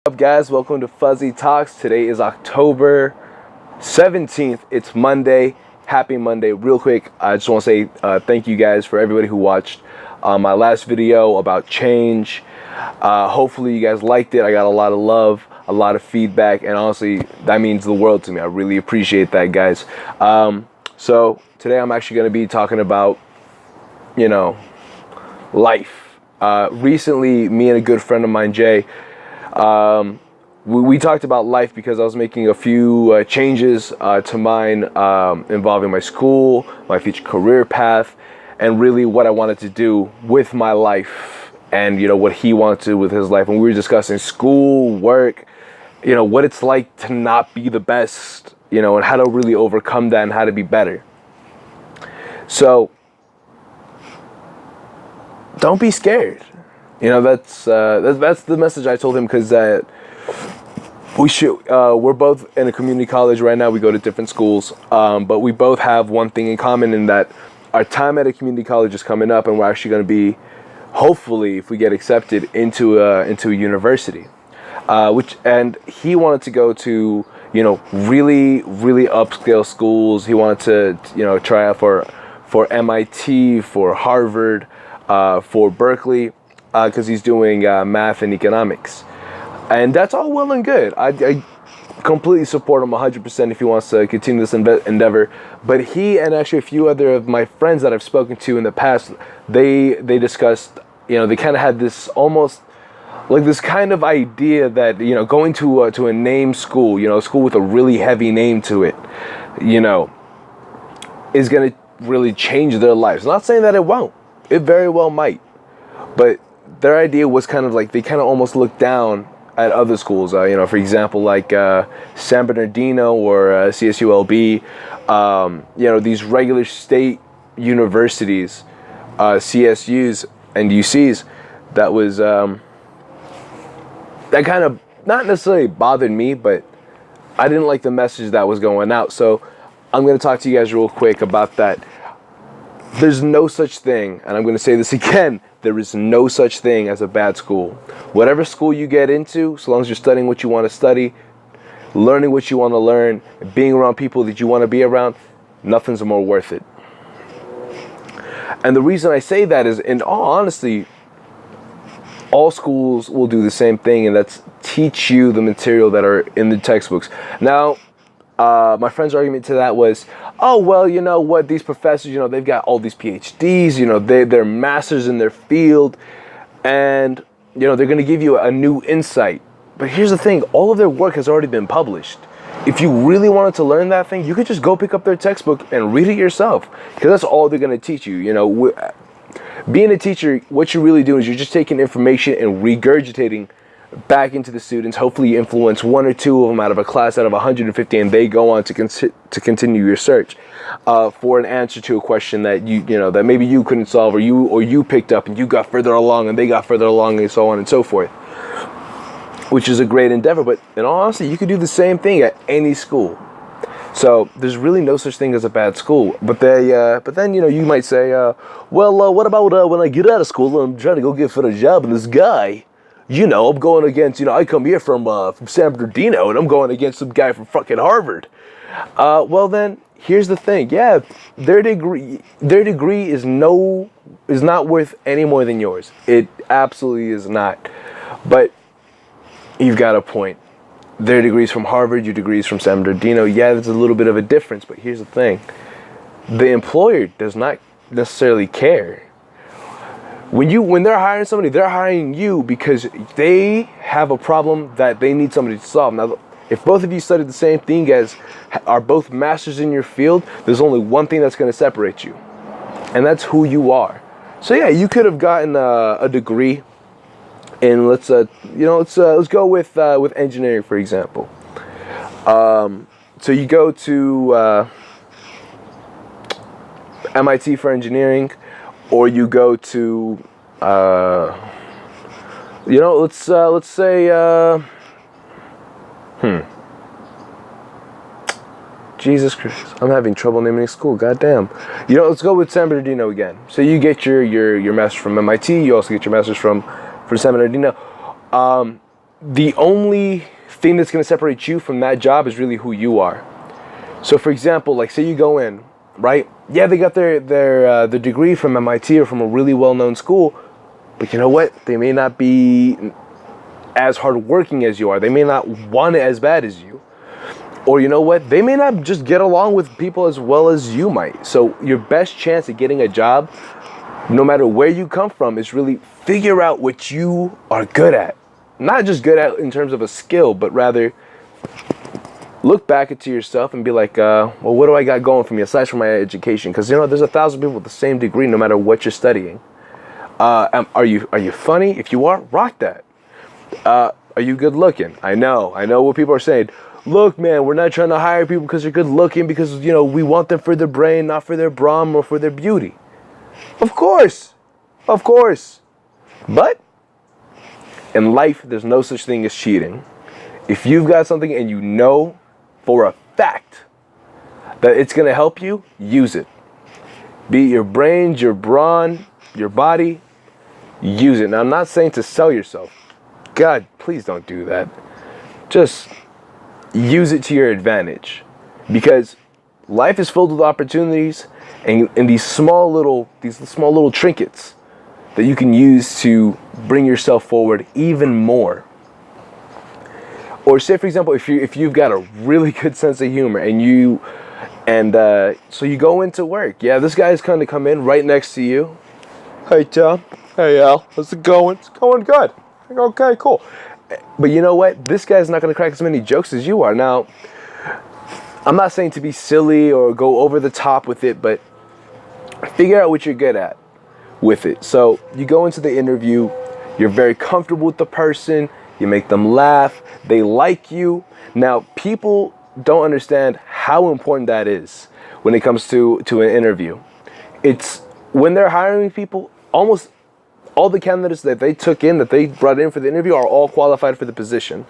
Up guys, welcome to Fuzzy Talks. Today is October 17th. It's Monday. Happy Monday. Real quick, I just want to say thank you guys for everybody who watched my last video about change. Hopefully you guys liked it. I got a lot of love, a lot of feedback, and honestly that means the world to me. I really appreciate that, guys. So today I'm actually going to be talking about life. Recently, me and a good friend of mine, Jay, we talked about life because I was making a few changes to mine involving my school, my future career path, and really what I wanted to do with my life and, what he wanted to do with his life. And we were discussing school, work, what it's like to not be the best, and how to really overcome that and how to be better. So don't be scared. That's the message I told him, because we're both in a community college right now. We go to different schools, but we both have one thing in common, in that our time at a community college is coming up, and we're actually going to be, hopefully, if we get accepted, into a university. And he wanted to go to really upscale schools. He wanted to try out for MIT, for Harvard, for Berkeley, because he's doing math and economics. And that's all well and good. I completely support him 100% if he wants to continue this endeavor. But he and actually a few other of my friends that I've spoken to in the past, they discussed, they kind of had this almost like this kind of idea that, going to a name school, a school with a really heavy name to it, is going to really change their lives. I'm not saying that it won't. It very well might. But their idea was kind of like, they kind of almost looked down at other schools, for example, like San Bernardino or CSULB, these regular state universities, CSUs and UCs, that was, that kind of not necessarily bothered me, but I didn't like the message that was going out. So I'm going to talk to you guys real quick about that. There's no such thing, and I'm going to say this again, there is no such thing as a bad school. Whatever school you get into, so long as you're studying what you want to study, learning what you want to learn, being around people that you want to be around, nothing's more worth it. And the reason I say that is, in all honesty, all schools will do the same thing, and that's teach you the material that are in the textbooks. Now, my friend's argument to that was, oh, well, you know what, these professors, they've got all these PhDs, they're masters in their field, and, they're going to give you a new insight. But here's the thing, all of their work has already been published. If you really wanted to learn that thing, you could just go pick up their textbook and read it yourself, because that's all they're going to teach you. Being a teacher, what you're really doing is you're just taking information and regurgitating back into the students. Hopefully you influence one or two of them out of a class out of 150, and they go on to continue your search for an answer to a question that that maybe you couldn't solve, or you picked up and you got further along and they got further along, and so on and so forth, which is a great endeavor. But in all honesty, you could do the same thing at any school. So there's really no such thing as a bad school. But then you might say, well, what about when I get out of school and I'm trying to go get for a job, and this guy, I'm going against, I come here from San Bernardino, and I'm going against some guy from fucking Harvard. Well then, here's the thing. Yeah, their degree is not worth any more than yours. It absolutely is not. But you've got a point. Their degree's from Harvard, your degree's from San Bernardino. Yeah, there's a little bit of a difference, but here's the thing. The employer does not necessarily care. When they're hiring somebody, they're hiring you because they have a problem that they need somebody to solve. Now, if both of you studied the same thing, guys, are both masters in your field, there's only one thing that's going to separate you, and that's who you are. So yeah, you could have gotten a degree in, let's go with engineering, for example. So you go to MIT for engineering, or you go to, let's say, Jesus Christ, I'm having trouble naming a school, goddamn. Let's go with San Bernardino again. So you get your master's from MIT, you also get your master's from San Bernardino. the only thing that's going to separate you from that job is really who you are. So for example, like say you go in, right? Yeah, they got their degree from MIT or from a really well-known school, but you know what? They may not be as hardworking as you are. They may not want it as bad as you. Or you know what? They may not just get along with people as well as you might. So your best chance at getting a job, no matter where you come from, is really figure out what you are good at. Not just good at in terms of a skill, but rather look back into yourself and be like, well, what do I got going for me aside from my education? Because, you know, there's 1,000 people with the same degree no matter what you're studying. Are you funny? If you are, rock that. Are you good looking? I know what people are saying. Look, man, we're not trying to hire people because they're good looking, because, you know, we want them for their brain, not for their brawn or for their beauty. Of course. But in life, there's no such thing as cheating. If you've got something and you know for a fact that it's going to help you, use it. Be it your brains, your brawn, your body, use it. Now, I'm not saying to sell yourself. God, please don't do that. Just use it to your advantage, because life is filled with opportunities and these small little trinkets that you can use to bring yourself forward even more. Or say, for example, if you've got a really good sense of humor and so you go into work. Yeah, this guy's kind of come in right next to you. Hey, Tom. Hey, Al. How's it going? It's going good. Okay, cool. But you know what? This guy's not going to crack as many jokes as you are. Now, I'm not saying to be silly or go over the top with it, but figure out what you're good at with it. So you go into the interview, you're very comfortable with the person, you make them laugh, they like you. Now, people don't understand how important that is when it comes to an interview. It's when they're hiring people, almost all the candidates that they took in, that they brought in for the interview, are all qualified for the position.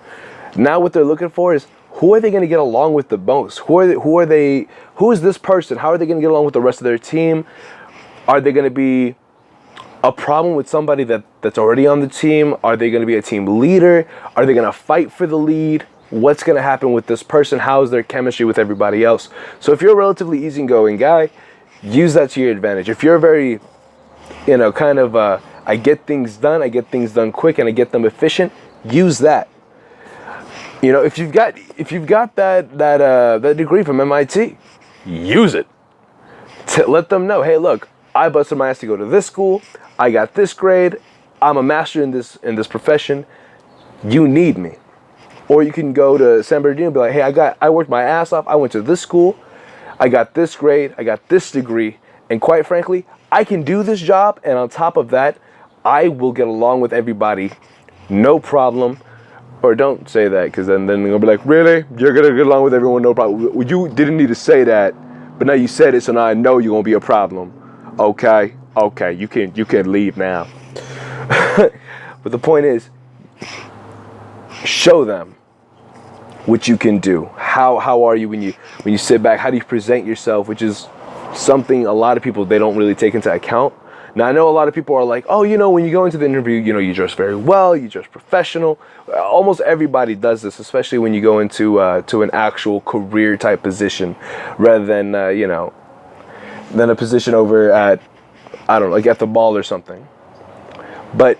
Now what they're looking for is, who are they going to get along with the most? Who is this person? How are they going to get along with the rest of their team? Are they going to be a problem with somebody that's already on the team? Are they going to be a team leader? Are they going to fight for the lead? What's going to happen with this person? How is their chemistry with everybody else? So if you're a relatively easygoing guy, use that to your advantage. If you're very, I get things done quick and I get them efficient, use that. You know, if you've got that degree from MIT, use it. Let them know, hey, look, I busted my ass to go to this school. I got this grade. I'm a master in this profession. You need me. Or you can go to San Bernardino and be like, hey, I worked my ass off. I went to this school. I got this grade. I got this degree. And quite frankly, I can do this job. And on top of that, I will get along with everybody. No problem. Or don't say that, because then they're going to be like, really? You're going to get along with everyone? No problem. You didn't need to say that, but now you said it, so now I know you're going to be a problem. Okay, you can leave now. But the point is, show them what you can do. How are you when you sit back? How do you present yourself? Which is something a lot of people, they don't really take into account. Now, I know a lot of people are like, oh, when you go into the interview, you dress very well, you dress professional. Almost everybody does this, especially when you go into to an actual career type position, rather than than a position over at, I don't know, like at the mall or something. But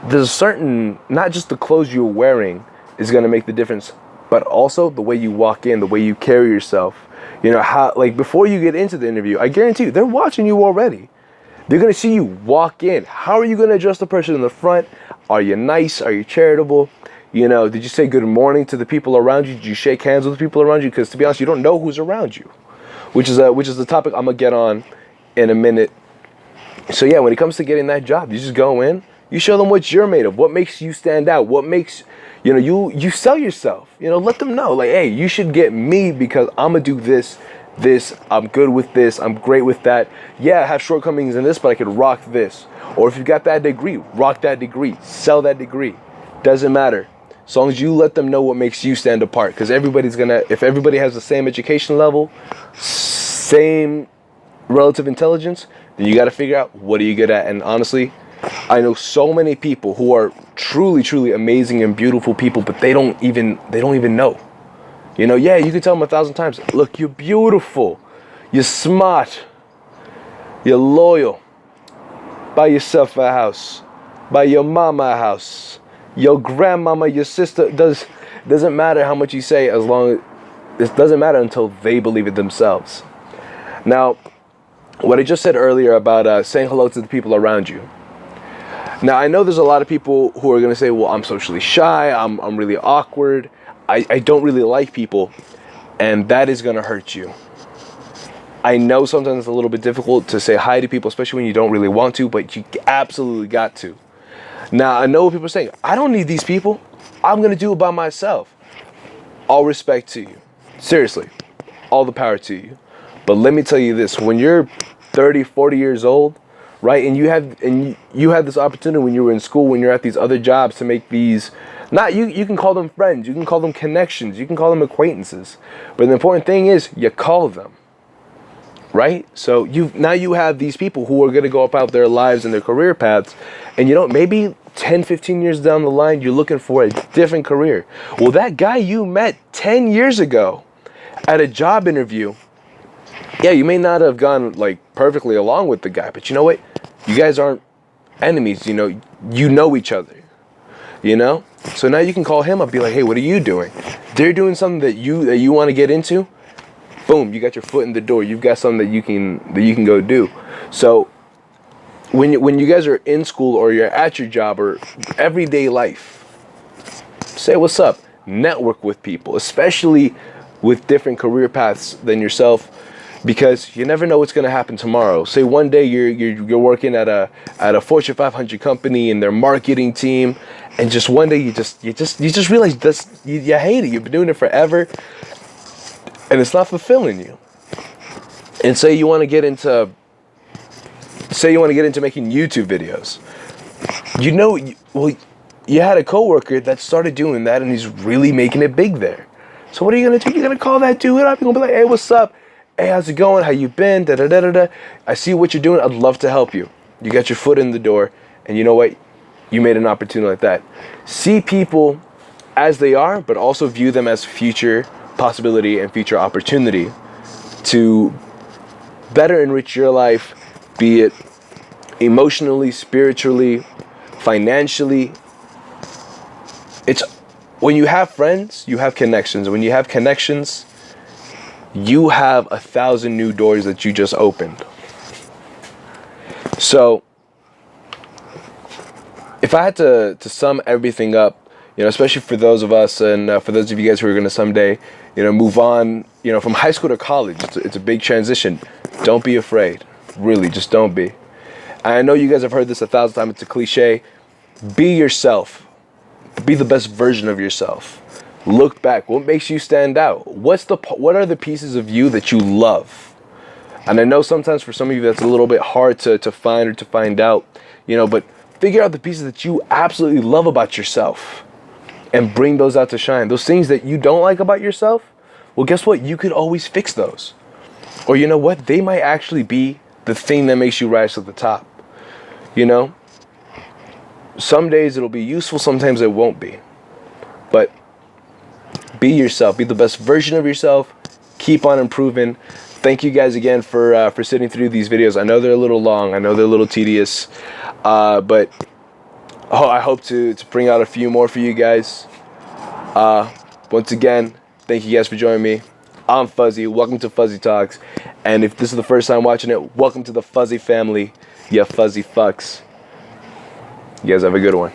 there's a certain, not just the clothes you're wearing is going to make the difference, but also the way you walk in, the way you carry yourself. How, like, before you get into the interview, I guarantee you, they're watching you already. They're going to see you walk in. How are you going to address the person in the front? Are you nice? Are you charitable? Did you say good morning to the people around you? Did you shake hands with the people around you? Because to be honest, you don't know who's around you, which is the topic I'm going to get on in a minute. So yeah, when it comes to getting that job, you just go in, you show them what you're made of, what makes you stand out, what makes, you sell yourself. Let them know, like, hey, you should get me because I'm going to do this, I'm good with this, I'm great with that. Yeah, I have shortcomings in this, but I could rock this. Or if you've got that degree, rock that degree, sell that degree. Doesn't matter. As long as you let them know what makes you stand apart. Because if everybody has the same education level, same relative intelligence, then you got to figure out what are you good at. And honestly, I know so many people who are truly, truly amazing and beautiful people, but they don't even know. You know, yeah, you can tell them 1,000 times, look, you're beautiful, you're smart, you're loyal. Buy yourself a house, buy your mama a house, your grandmama, your sister. Doesn't matter how much you say, as long as it doesn't matter until they believe it themselves. Now, what I just said earlier about saying hello to the people around you. Now, I know there's a lot of people who are going to say, well, I'm socially shy, I'm really awkward, I don't really like people, and that is going to hurt you. I know sometimes it's a little bit difficult to say hi to people, especially when you don't really want to, but you absolutely got to. Now, I know what people are saying, I don't need these people, I'm going to do it by myself. All respect to you. Seriously, all the power to you. But let me tell you this, when you're 30, 40 years old, right, and you had this opportunity when you were in school, when you're at these other jobs to make these, not you can call them friends, you can call them connections, you can call them acquaintances, but the important thing is you call them, right? So now you have these people who are going to go about their lives and their career paths, and you know, maybe 10, 15 years down the line, you're looking for a different career. Well, that guy you met 10 years ago at a job interview, yeah, you may not have gone like perfectly along with the guy, but you know what? You guys aren't enemies, you know each other, you know? So now you can call him up, be like, hey, what are you doing? They're doing something that you want to get into. Boom, you got your foot in the door. You've got something that you can go do. So when you guys are in school or you're at your job or everyday life, say what's up. Network with people, especially with different career paths than yourself, because you never know what's going to happen tomorrow. Say one day you're working at a Fortune 500 company in their marketing team, and just one day you just realize this, you hate it. You've been doing it forever, and it's not fulfilling you. And say you want to get into making YouTube videos. You had a coworker that started doing that, and he's really making it big there. So what are you gonna do? You're gonna call that dude up. You're gonna be like, hey, what's up? Hey, how's it going? How you been? Da da da da da. I see what you're doing. I'd love to help you. You got your foot in the door, and you know what? You made an opportunity like that. See people as they are, but also view them as future possibility and future opportunity to better enrich your life, be it emotionally, spiritually, financially. It's when you have friends, you have connections. When you have connections, you have 1,000 new doors that you just opened. So if I had to sum everything up, especially for those of us and for those of you guys who are going to someday, move on, from high school to college, it's a big transition. Don't be afraid. Really, just don't be. I know you guys have heard this 1,000 times. It's a cliche. Be yourself. Be the best version of yourself. Look back. What makes you stand out? What are the pieces of you that you love? And I know sometimes for some of you that's a little bit hard to find or to find out, but figure out the pieces that you absolutely love about yourself and bring those out to shine. Those things that you don't like about yourself, well, guess what? You could always fix those. Or you know what? They might actually be the thing that makes you rise to the top. Some days it'll be useful, sometimes it won't be. But be yourself. Be the best version of yourself. Keep on improving. Thank you guys again for sitting through these videos. I know they're a little long. I know they're a little tedious. But I hope to bring out a few more for you guys. Once again, thank you guys for joining me. I'm Fuzzy. Welcome to Fuzzy Talks. And if this is the first time watching it, welcome to the Fuzzy family. You fuzzy fucks. You guys have a good one.